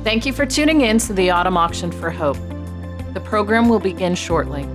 Thank you for tuning in to the Autumn Auction for Hope. The program will begin shortly.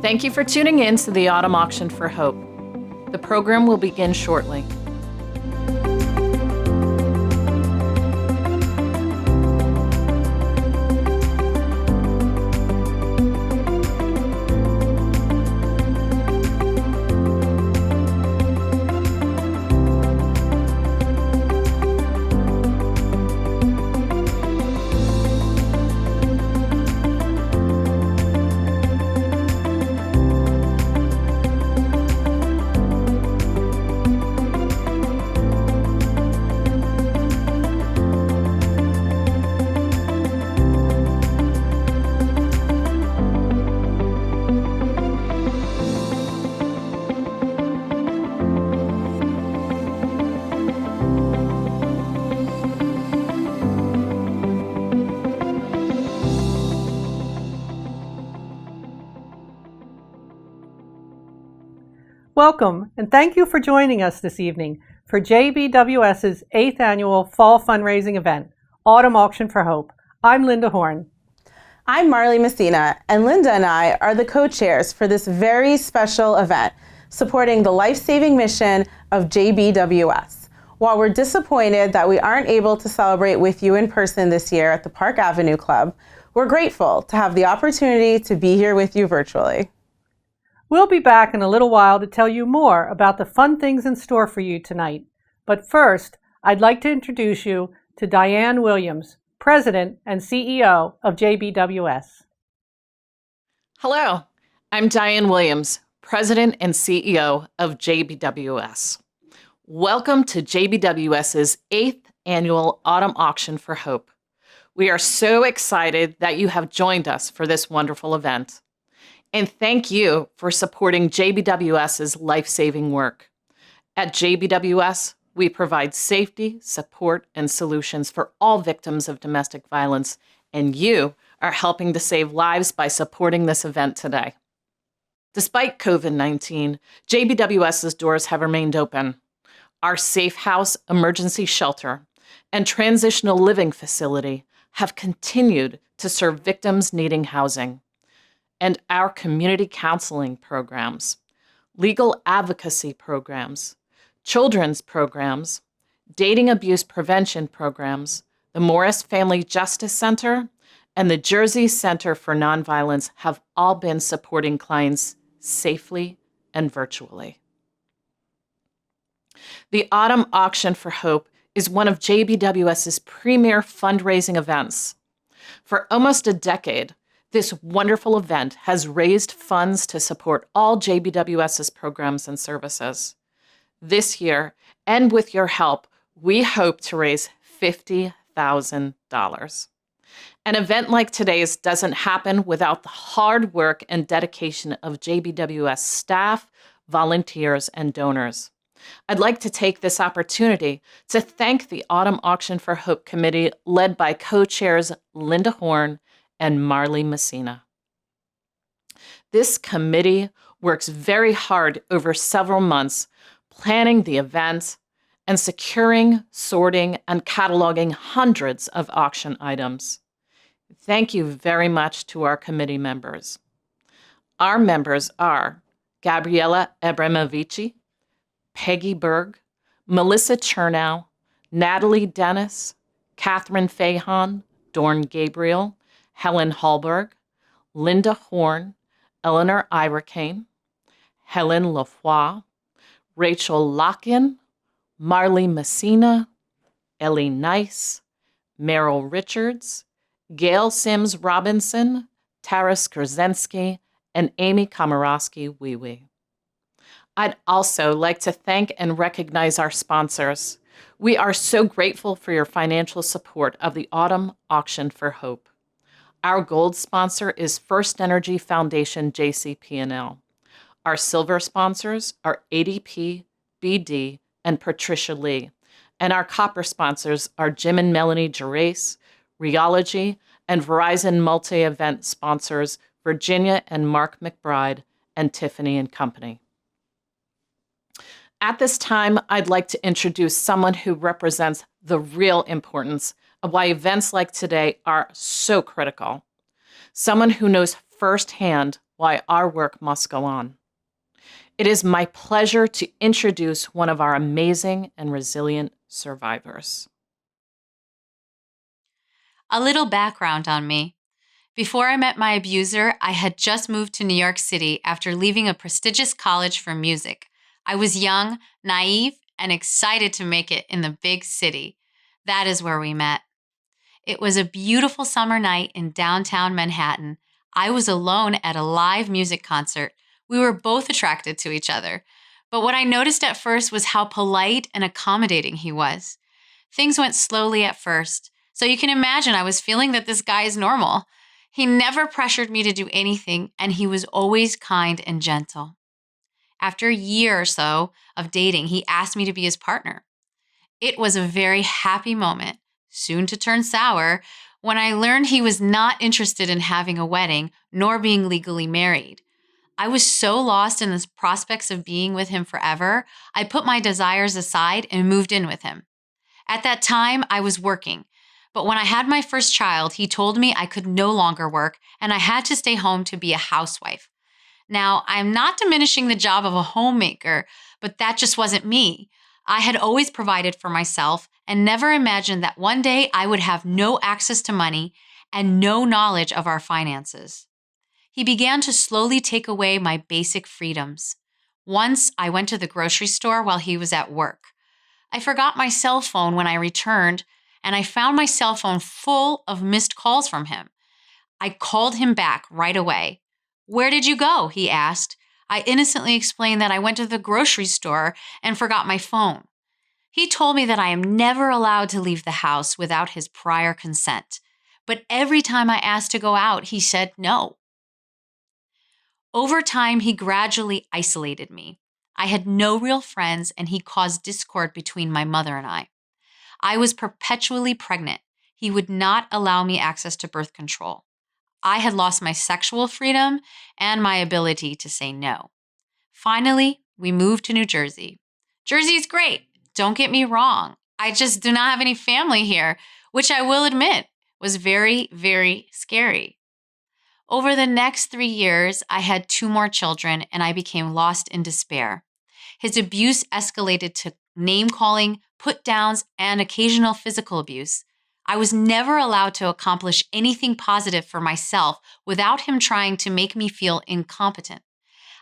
Thank you for tuning in to the Autumn Auction for Hope. The program will begin shortly. Welcome, and thank you for joining us this evening for JBWS's 8th annual fall fundraising event, Autumn Auction for Hope. I'm Linda Horn. I'm Marley Messina, and Linda and I are the co-chairs for this very special event, supporting the life-saving mission of JBWS. While we're disappointed that we aren't able to celebrate with you in person this year at the Park Avenue Club, we're grateful to have the opportunity to be here with you virtually. We'll be back in a little while to tell you more about the fun things in store for you tonight. But first, I'd like to introduce you to Diane Williams, President and CEO of JBWS. Hello, I'm Diane Williams, President and CEO of JBWS. Welcome to JBWS's 8th annual Autumn Auction for Hope. We are so excited that you have joined us for this wonderful event. And thank you for supporting JBWS's life-saving work. At JBWS, we provide safety, support, and solutions for all victims of domestic violence, and you are helping to save lives by supporting this event today. Despite COVID-19, JBWS's doors have remained open. Our Safe House emergency shelter and transitional living facility have continued to serve victims needing housing. And our community counseling programs, legal advocacy programs, children's programs, dating abuse prevention programs, the Morris Family Justice Center, and the Jersey Center for Nonviolence have all been supporting clients safely and virtually. The Autumn Auction for Hope is one of JBWS's premier fundraising events. For almost a decade, This wonderful event has raised funds to support all JBWS's programs and services. This year, and with your help, we hope to raise $50,000. An event like today's doesn't happen without the hard work and dedication of JBWS staff, volunteers, and donors. I'd like to take this opportunity to thank the Autumn Auction for Hope Committee led by co-chairs Linda Horn and Marley Messina. This committee works very hard over several months, planning the event and securing, sorting, and cataloging hundreds of auction items. Thank you very much to our committee members. Our members are Gabriela Abramovici, Peggy Berg, Melissa Chernow, Natalie Dennis, Catherine Fahan, Dorn Gabriel, Helen Hallberg, Linda Horn, Eleanor Irakane, Helen Lafroy, Rachel Lockin, Marley Messina, Ellie Nice, Meryl Richards, Gail Sims Robinson, Taras Kurzensky, and Amy Komorowski-Wiwi. I'd also like to thank and recognize our sponsors. We are so grateful for your financial support of the Autumn Auction for Hope. Our gold sponsor is First Energy Foundation JCP&L. Our silver sponsors are ADP, BD, and Patricia Lee. And our copper sponsors are Jim and Melanie Gerace, Rheology, and Verizon multi-event sponsors Virginia and Mark McBride and Tiffany and Company. At this time, I'd like to introduce someone who represents the real importance of why events like today are so critical. Someone who knows firsthand why our work must go on. It is my pleasure to introduce one of our amazing and resilient survivors. A little background on me. Before I met my abuser, I had just moved to New York City after leaving a prestigious college for music. I was young, naive, and excited to make it in the big city. That is where we met. It was a beautiful summer night in downtown Manhattan. I was alone at a live music concert. We were both attracted to each other. But what I noticed at first was how polite and accommodating he was. Things went slowly at first, so you can imagine I was feeling that this guy is normal. He never pressured me to do anything, and he was always kind and gentle. After a year or so of dating, he asked me to be his partner. It was a very happy moment, soon to turn sour, when I learned he was not interested in having a wedding nor being legally married. I was so lost in the prospects of being with him forever, I put my desires aside and moved in with him. At that time, I was working, but when I had my first child, he told me I could no longer work and I had to stay home to be a housewife. Now, I'm not diminishing the job of a homemaker, but that just wasn't me. I had always provided for myself and never imagined that one day I would have no access to money and no knowledge of our finances. He began to slowly take away my basic freedoms. Once, I went to the grocery store while he was at work. I forgot my cell phone when I returned, and I found my cell phone full of missed calls from him. I called him back right away. "Where did you go?" he asked. I innocently explained that I went to the grocery store and forgot my phone. He told me that I am never allowed to leave the house without his prior consent. But every time I asked to go out, he said no. Over time, he gradually isolated me. I had no real friends, and he caused discord between my mother and I. I was perpetually pregnant. He would not allow me access to birth control. I had lost my sexual freedom and my ability to say no. Finally, we moved to New Jersey. Jersey is great. Don't get me wrong. I just do not have any family here, which I will admit was very, very scary. Over the next 3 years, I had 2 more children and I became lost in despair. His abuse escalated to name-calling, put-downs, and occasional physical abuse. I was never allowed to accomplish anything positive for myself without him trying to make me feel incompetent.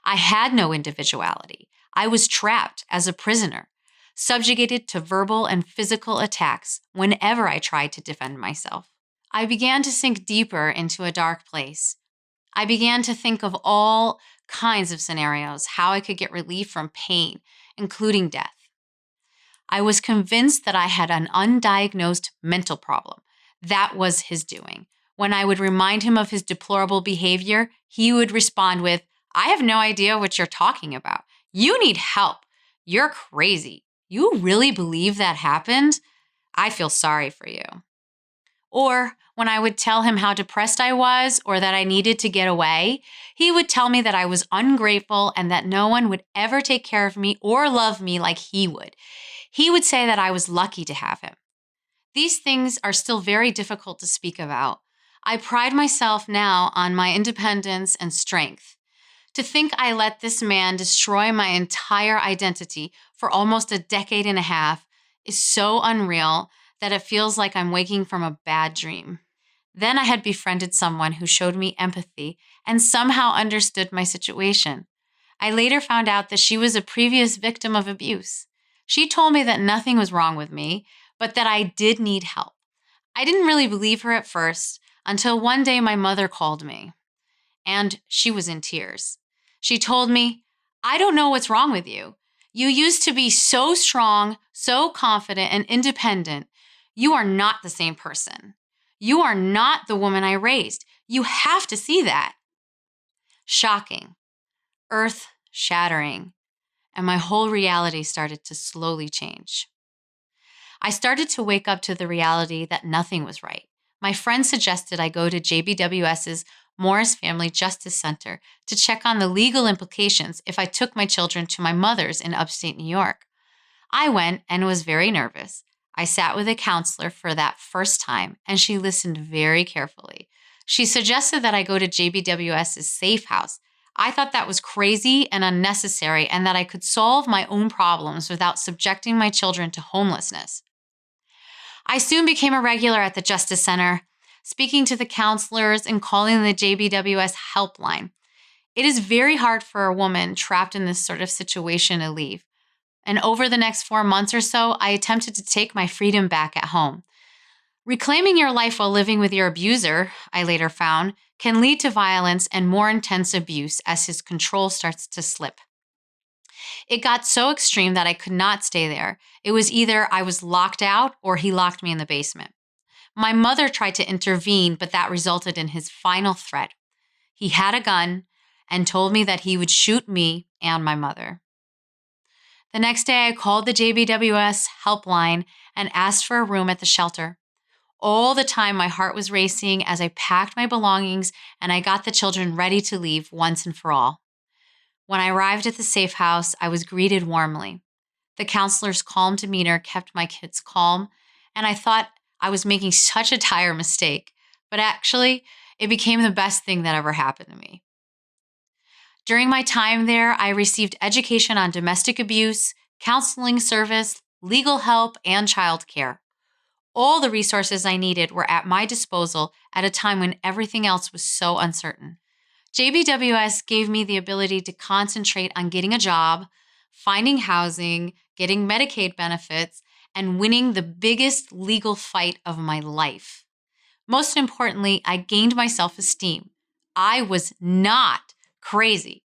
I had no individuality. I was trapped as a prisoner, subjugated to verbal and physical attacks whenever I tried to defend myself. I began to sink deeper into a dark place. I began to think of all kinds of scenarios, how I could get relief from pain, including death. I was convinced that I had an undiagnosed mental problem. That was his doing. When I would remind him of his deplorable behavior, he would respond with, "I have no idea what you're talking about. You need help. You're crazy. You really believe that happened? I feel sorry for you." Or when I would tell him how depressed I was or that I needed to get away, he would tell me that I was ungrateful and that no one would ever take care of me or love me like he would. He would say that I was lucky to have him. These things are still very difficult to speak about. I pride myself now on my independence and strength. To think I let this man destroy my entire identity for almost a decade and a half is so unreal that it feels like I'm waking from a bad dream. Then I had befriended someone who showed me empathy and somehow understood my situation. I later found out that she was a previous victim of abuse. She told me that nothing was wrong with me, but that I did need help. I didn't really believe her at first until one day my mother called me, and she was in tears. She told me, "I don't know what's wrong with you. You used to be so strong, so confident, and independent. You are not the same person. You are not the woman I raised. You have to see that." Shocking, earth-shattering, and my whole reality started to slowly change. I started to wake up to the reality that nothing was right. My friend suggested I go to JBWS's Morris Family Justice Center to check on the legal implications if I took my children to my mother's in upstate New York. I went and was very nervous. I sat with a counselor for that first time, and she listened very carefully. She suggested that I go to JBWS's safe house. I thought that was crazy and unnecessary, and that I could solve my own problems without subjecting my children to homelessness. I soon became a regular at the Justice Center, speaking to the counselors and calling the JBWS helpline. It is very hard for a woman trapped in this sort of situation to leave. And over the next 4 months or so, I attempted to take my freedom back at home. Reclaiming your life while living with your abuser, I later found, can lead to violence and more intense abuse as his control starts to slip. It got so extreme that I could not stay there. It was either I was locked out or he locked me in the basement. My mother tried to intervene, but that resulted in his final threat. He had a gun and told me that he would shoot me and my mother. The next day, I called the JBWS helpline and asked for a room at the shelter. All the time, my heart was racing as I packed my belongings and I got the children ready to leave once and for all. When I arrived at the safe house, I was greeted warmly. The counselor's calm demeanor kept my kids calm, and I thought I was making such a dire mistake, but actually, it became the best thing that ever happened to me. During my time there, I received education on domestic abuse, counseling service, legal help, and childcare. All the resources I needed were at my disposal at a time when everything else was so uncertain. JBWS gave me the ability to concentrate on getting a job, finding housing, getting Medicaid benefits, and winning the biggest legal fight of my life. Most importantly, I gained my self-esteem. I was not crazy.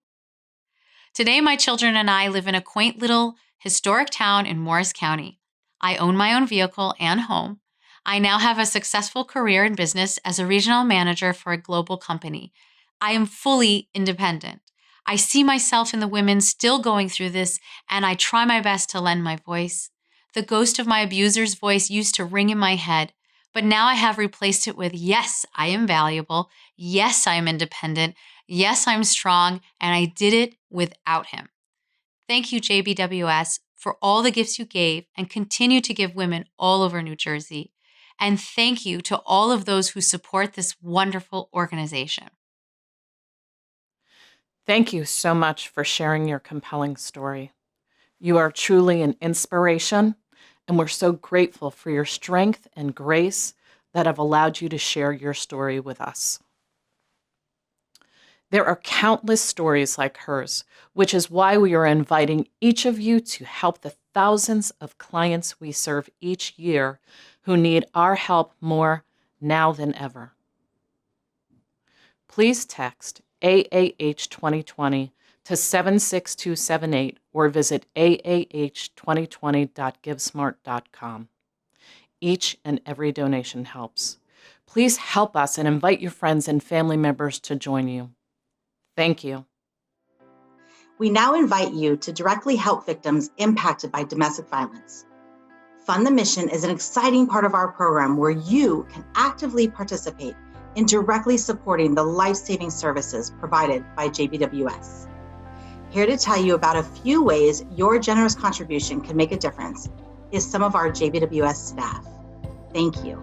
Today, my children and I live in a quaint little historic town in Morris County. I own my own vehicle and home. I now have a successful career in business as a regional manager for a global company. I am fully independent. I see myself in the women still going through this, and I try my best to lend my voice. The ghost of my abuser's voice used to ring in my head, but now I have replaced it with, yes, I am valuable. Yes, I am independent. Yes, I'm strong, and I did it without him. Thank you, JBWS, for all the gifts you gave and continue to give women all over New Jersey. And thank you to all of those who support this wonderful organization. Thank you so much for sharing your compelling story. You are truly an inspiration, and we're so grateful for your strength and grace that have allowed you to share your story with us. There are countless stories like hers, which is why we are inviting each of you to help the thousands of clients we serve each year who need our help more now than ever. please text AAH 2020 to 76278 or visit aah2020.givesmart.com. Each and every donation helps. Please help us and invite your friends and family members to join you. Thank you. We now invite you to directly help victims impacted by domestic violence. Fund the Mission is an exciting part of our program where you can actively participate in directly supporting the life-saving services provided by JBWS. Here to tell you about a few ways your generous contribution can make a difference is some of our JBWS staff. Thank you.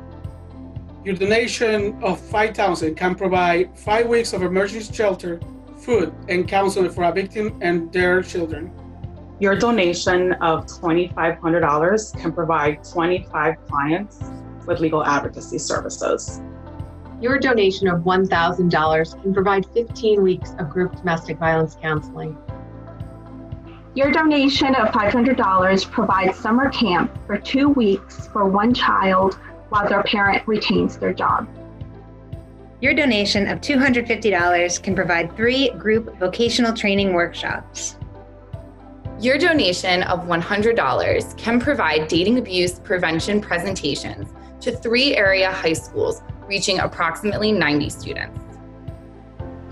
Your donation of $5,000 can provide 5 weeks of emergency shelter, food, and counseling for a victim and their children. Your donation of $2,500 can provide 25 clients with legal advocacy services. Your donation of $1,000 can provide 15 weeks of group domestic violence counseling. Your donation of $500 provides summer camp for 2 weeks for one child while their parent retains their job. Your donation of $250 can provide 3 group vocational training workshops. Your donation of $100 can provide dating abuse prevention presentations to 3 area high schools, reaching approximately 90 students.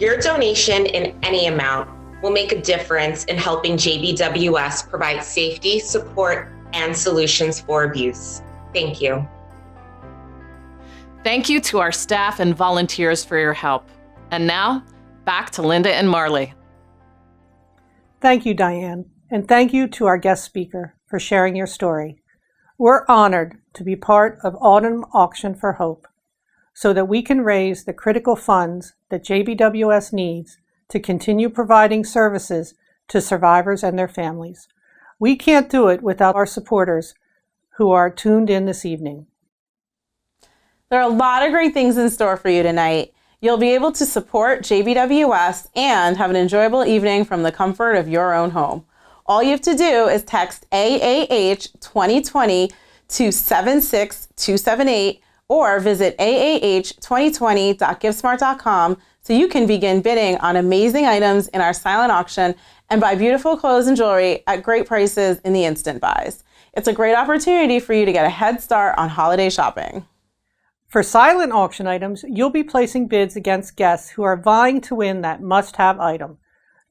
Your donation in any amount will make a difference in helping JBWS provide safety, support, and solutions for abuse. Thank you. Thank you to our staff and volunteers for your help. And now, back to Linda and Marley. Thank you, Diane, and thank you to our guest speaker for sharing your story. We're honored to be part of Autumn Auction for Hope so that we can raise the critical funds that JBWS needs to continue providing services to survivors and their families. We can't do it without our supporters who are tuned in this evening. There are a lot of great things in store for you tonight. You'll be able to support JBWS and have an enjoyable evening from the comfort of your own home. All you have to do is text AAH 2020 to 76278 or visit aah2020.givesmart.com so you can begin bidding on amazing items in our silent auction and buy beautiful clothes and jewelry at great prices in the instant buys. It's a great opportunity for you to get a head start on holiday shopping. For silent auction items, you'll be placing bids against guests who are vying to win that must-have item.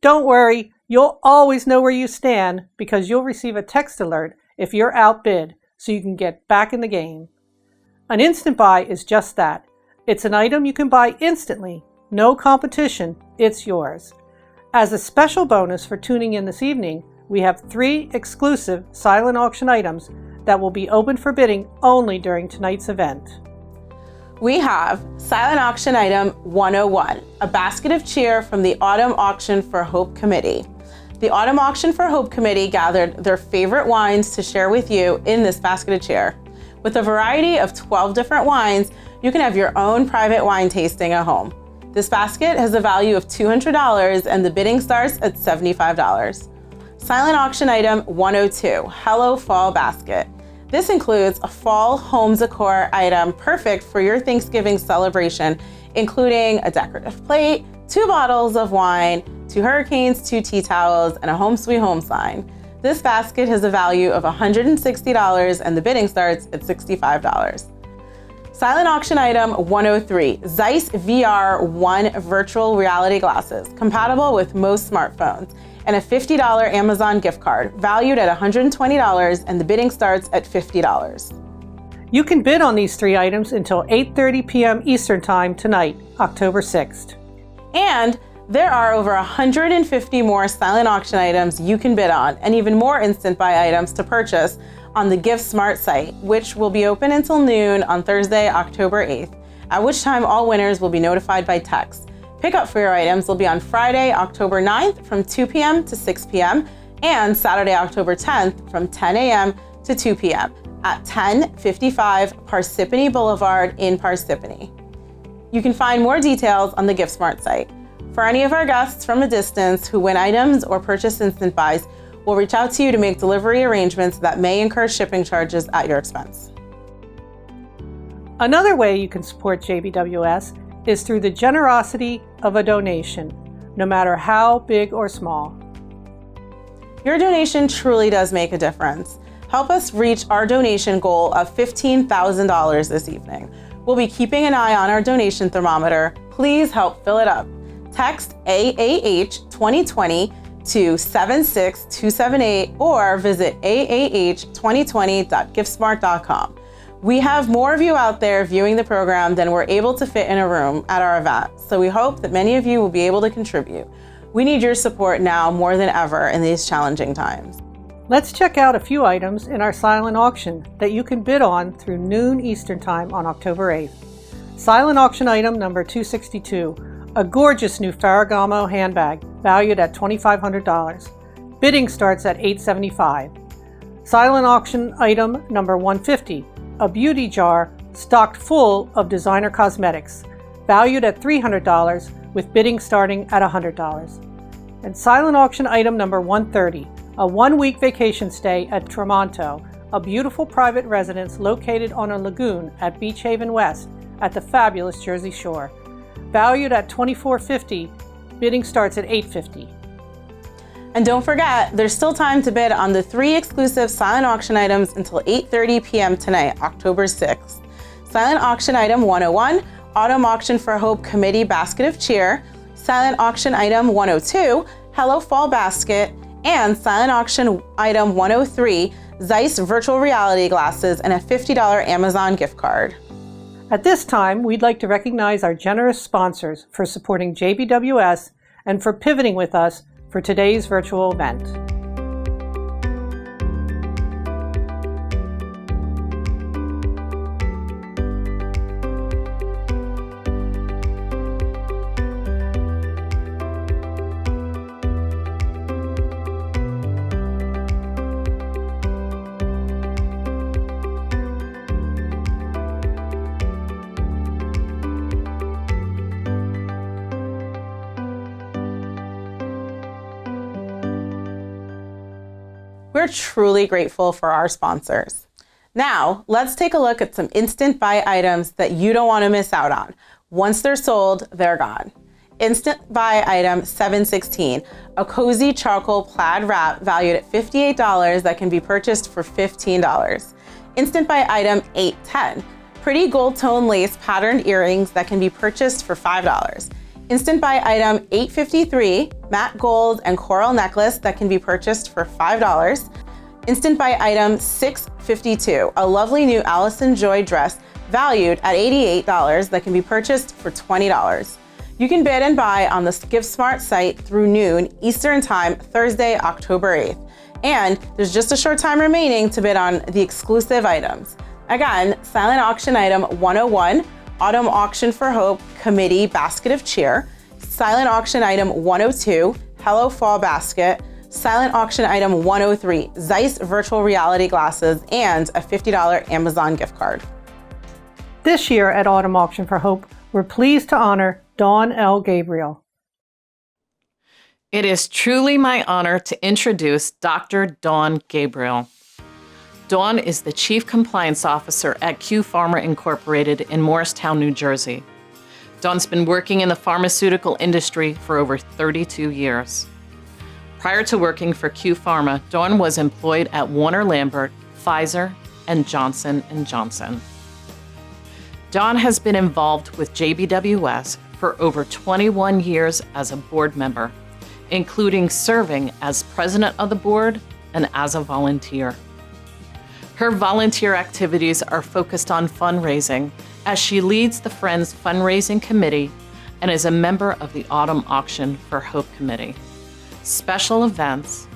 Don't worry, you'll always know where you stand because you'll receive a text alert if you're outbid so you can get back in the game. An instant buy is just that. It's an item you can buy instantly. No competition, it's yours. As a special bonus for tuning in this evening, we have 3 exclusive silent auction items that will be open for bidding only during tonight's event. We have Silent Auction Item 101, a basket of cheer from the Autumn Auction for Hope Committee. The Autumn Auction for Hope Committee gathered their favorite wines to share with you in this basket of cheer. With a variety of 12 different wines, you can have your own private wine tasting at home. This basket has a value of $200 and the bidding starts at $75. Silent Auction Item 102, Hello Fall Basket. This includes a fall home decor item perfect for your Thanksgiving celebration, including a decorative plate, 2 bottles of wine, 2 hurricanes, 2 tea towels, and a Home Sweet Home sign. This basket has a value of $160 and the bidding starts at $65. Silent Auction Item 103, Zeiss VR 1 virtual reality glasses, compatible with most smartphones, and a $50 Amazon gift card, valued at $120 and the bidding starts at $50. You can bid on these 3 items until 8:30 p.m. Eastern Time tonight, October 6th. And there are over 150 more silent auction items you can bid on, and even more instant buy items to purchase on the GiveSmart site, which will be open until noon on Thursday, October 8th, at which time all winners will be notified by text. Pickup for your items will be on Friday, October 9th from 2 p.m. to 6 p.m. and Saturday, October 10th from 10 a.m. to 2 p.m. at 1055 Parsippany Boulevard in Parsippany. You can find more details on the GiveSmart site. For any of our guests from a distance who win items or purchase instant buys, we'll reach out to you to make delivery arrangements that may incur shipping charges at your expense. Another way you can support JBWS is through the generosity of a donation, no matter how big or small. Your donation truly does make a difference. Help us reach our donation goal of $15,000 this evening. We'll be keeping an eye on our donation thermometer. Please help fill it up. Text AAH 2020 to 76278 or visit aah2020.giftsmart.com. We have more of you out there viewing the program than we're able to fit in a room at our event, so we hope that many of you will be able to contribute. We need your support now more than ever in these challenging times. Let's check out a few items in our silent auction that you can bid on through noon Eastern Time on October 8th. Silent auction item number 262, a gorgeous new Ferragamo handbag valued at $2,500. Bidding starts at $875. Silent auction item number 150, a beauty jar stocked full of designer cosmetics, valued at $300 with bidding starting at $100. And silent auction item number 130, a one-week vacation stay at Tramonto, a beautiful private residence located on a lagoon at Beach Haven West at the fabulous Jersey Shore. Valued at $2,450, bidding starts at $850. And don't forget, there's still time to bid on the 3 exclusive silent auction items until 8:30 p.m. tonight, October 6th. Silent auction item 101, Autumn Auction for Hope Committee Basket of Cheer. Silent auction item 102, Hello Fall Basket. And silent auction item 103, Zeiss virtual reality glasses and a $50 Amazon gift card. At this time, we'd like to recognize our generous sponsors for supporting JBWS and for pivoting with us for today's virtual event. We're truly grateful for our sponsors. Now, let's take a look at some instant buy items that you don't want to miss out on. Once they're sold, they're gone. Instant buy item 716, a cozy charcoal plaid wrap valued at $58 that can be purchased for $15. Instant buy item 810, pretty gold tone lace patterned earrings that can be purchased for $5. Instant buy item 853, matte gold and coral necklace that can be purchased for $5. Instant buy item 652, a lovely new Allison Joy dress valued at $88 that can be purchased for $20. You can bid and buy on the GiftSmart site through noon Eastern Time, Thursday, October 8th. And there's just a short time remaining to bid on the exclusive items. Again, silent auction item 101, Autumn Auction for Hope Committee Basket of Cheer. Silent auction item 102, Hello Fall Basket. Silent auction item 103, Zeiss virtual reality glasses and a $50 Amazon gift card. This year at Autumn Auction for Hope, we're pleased to honor Dawn L. Gabriel. It is truly my honor to introduce Dr. Dawn Gabriel. Dawn is the Chief Compliance Officer at Q Pharma Incorporated in Morristown, New Jersey. Dawn's been working in the pharmaceutical industry for over 32 years. Prior to working for Q Pharma, Dawn was employed at Warner Lambert, Pfizer, and Johnson & Johnson. Dawn has been involved with JBWS for over 21 years as a board member, including serving as president of the board and as a volunteer. Her volunteer activities are focused on fundraising as she leads the Friends Fundraising Committee and is a member of the Autumn Auction for Hope Committee. Special events,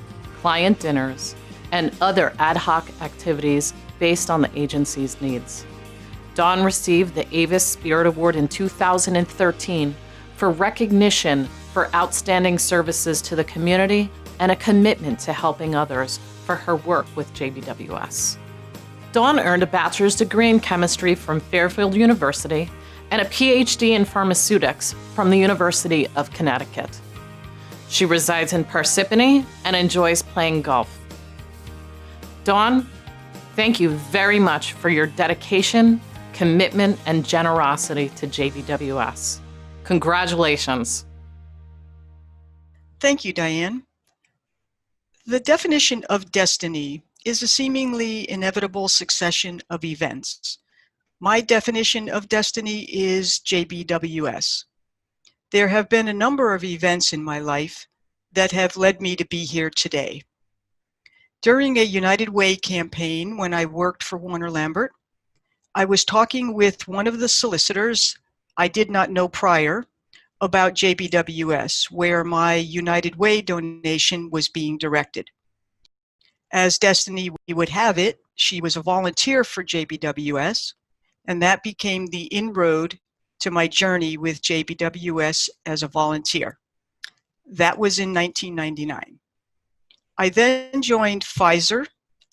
client dinners, and other ad hoc activities based on the agency's needs. Dawn received the Avis Spirit Award in 2013 for recognition for outstanding services to the community and a commitment to helping others for her work with JBWS. Dawn earned a bachelor's degree in chemistry from Fairfield University and a PhD in pharmaceutics from the University of Connecticut. She resides in Parsippany and enjoys playing golf. Dawn, thank you very much for your dedication, commitment, and generosity to JBWS. Congratulations. Thank you, Diane. The definition of destiny is a seemingly inevitable succession of events. My definition of destiny is JBWS. There have been a number of events in my life that have led me to be here today. During a United Way campaign when I worked for Warner Lambert, I was talking with one of the solicitors I did not know prior about JBWS, where my United Way donation was being directed. As destiny would have it, she was a volunteer for JBWS, and that became the inroad to my journey with JBWS as a volunteer. That was in 1999. I then joined Pfizer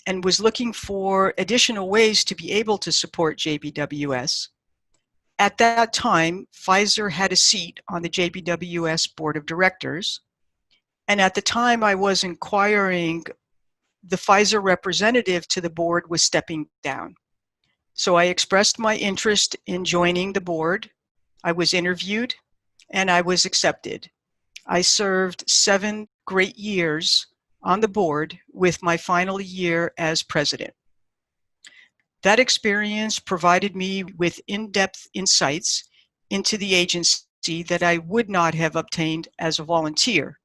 and was looking for additional ways to be able to support JBWS. At that time, Pfizer had a seat on the JBWS Board of Directors, and at the time I was inquiring, the Pfizer representative to the board was stepping down. So I expressed my interest in joining the board. I was interviewed, and I was accepted. I served 7 great years on the board, with my final year as president. That experience provided me with in-depth insights into the agency that I would not have obtained as a volunteer,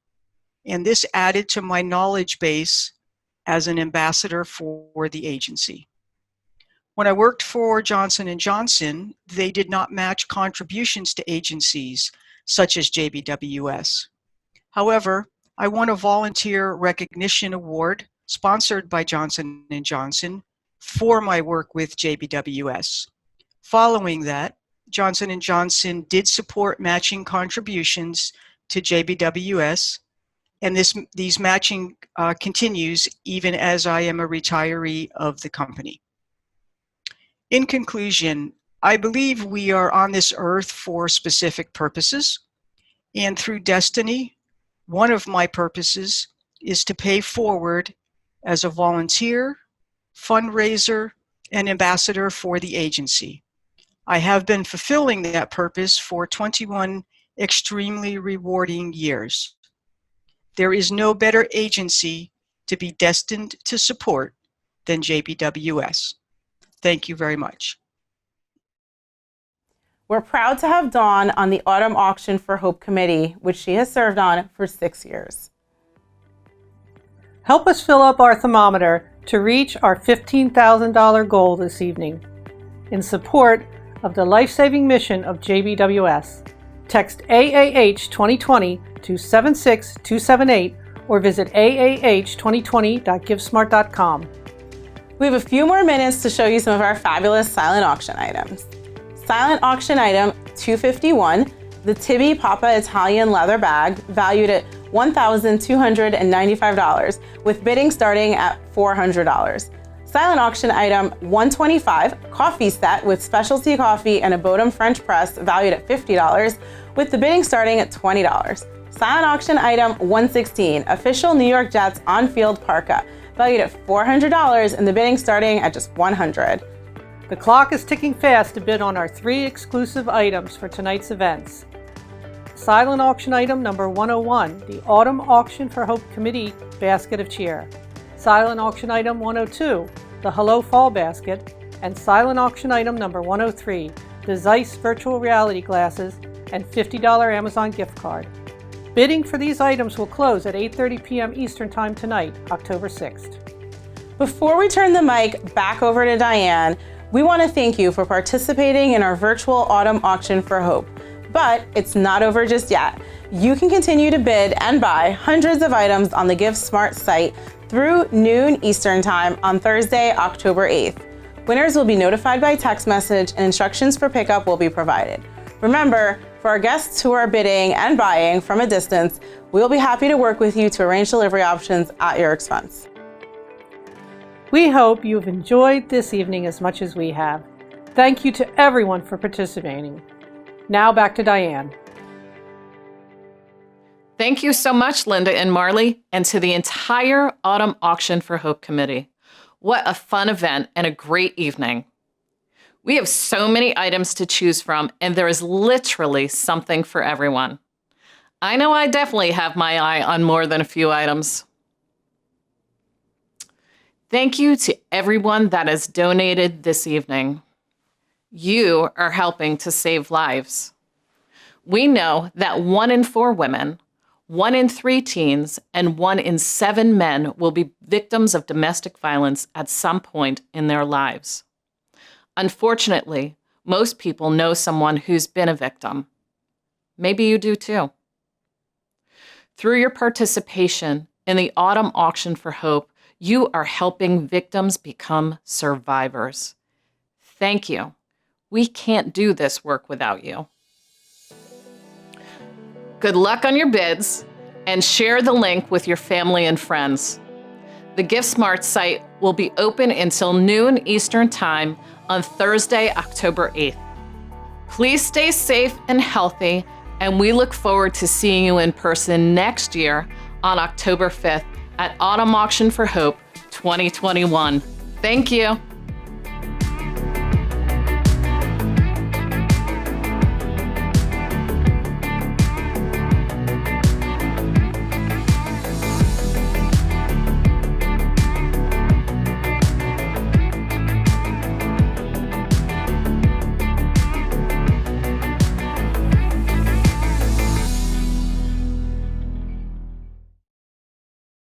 and this added to my knowledge base as an ambassador for the agency. When I worked for Johnson & Johnson, they did not match contributions to agencies such as JBWS. However, I won a volunteer recognition award sponsored by Johnson & Johnson for my work with JBWS. Following that, Johnson & Johnson did support matching contributions to JBWS, and these matching continues even as I am a retiree of the company. In conclusion, I believe we are on this earth for specific purposes, and through destiny, one of my purposes is to pay forward as a volunteer, fundraiser, and ambassador for the agency. I have been fulfilling that purpose for 21 extremely rewarding years. There is no better agency to be destined to support than JBWS. Thank you very much. We're proud to have Dawn on the Autumn Auction for Hope Committee, which she has served on for 6 years. Help us fill up our thermometer to reach our $15,000 goal this evening. In support of the life-saving mission of JBWS, text AAH 2020 to 76278 or visit aah2020.givesmart.com. We have a few more minutes to show you some of our fabulous silent auction items. Silent auction item 251, the Tibby Papa Italian leather bag, valued at $1,295, with bidding starting at $400. Silent auction item 125, coffee set with specialty coffee and a Bodum French press, valued at $50, with the bidding starting at $20. Silent auction item 116, official New York Jets on-field parka, valued at $400 and the bidding starting at just $100. The clock is ticking fast to bid on our 3 exclusive items for tonight's events. Silent auction item number 101, the Autumn Auction for Hope Committee basket of cheer. Silent auction item 102, the Hello Fall basket. And silent auction item number 103, the Zeiss virtual reality glasses and $50 Amazon gift card. Bidding for these items will close at 8:30 p.m. Eastern Time tonight, October 6th. Before we turn the mic back over to Diane, we want to thank you for participating in our virtual Autumn Auction for Hope. But it's not over just yet. You can continue to bid and buy hundreds of items on the GiveSmart site through noon Eastern Time on Thursday, October 8th. Winners will be notified by text message and instructions for pickup will be provided. Remember, for our guests who are bidding and buying from a distance, we'll be happy to work with you to arrange delivery options at your expense. We hope you've enjoyed this evening as much as we have. Thank you to everyone for participating. Now back to Diane. Thank you so much, Linda and Marley, and to the entire Autumn Auction for Hope Committee. What a fun event and a great evening. We have so many items to choose from, and there is literally something for everyone. I know I definitely have my eye on more than a few items. Thank you to everyone that has donated this evening. You are helping to save lives. We know that 1 in 4 women, 1 in 3 teens, and 1 in 7 men will be victims of domestic violence at some point in their lives. Unfortunately, most people know someone who's been a victim. Maybe you do too. Through your participation in the Autumn Auction for Hope, you are helping victims become survivors. Thank you. We can't do this work without you. Good luck on your bids, and share the link with your family and friends. The GiftSmart site will be open until noon Eastern Time on Thursday, October 8th. Please stay safe and healthy, and we look forward to seeing you in person next year on October 5th at Autumn Auction for Hope 2021. Thank you.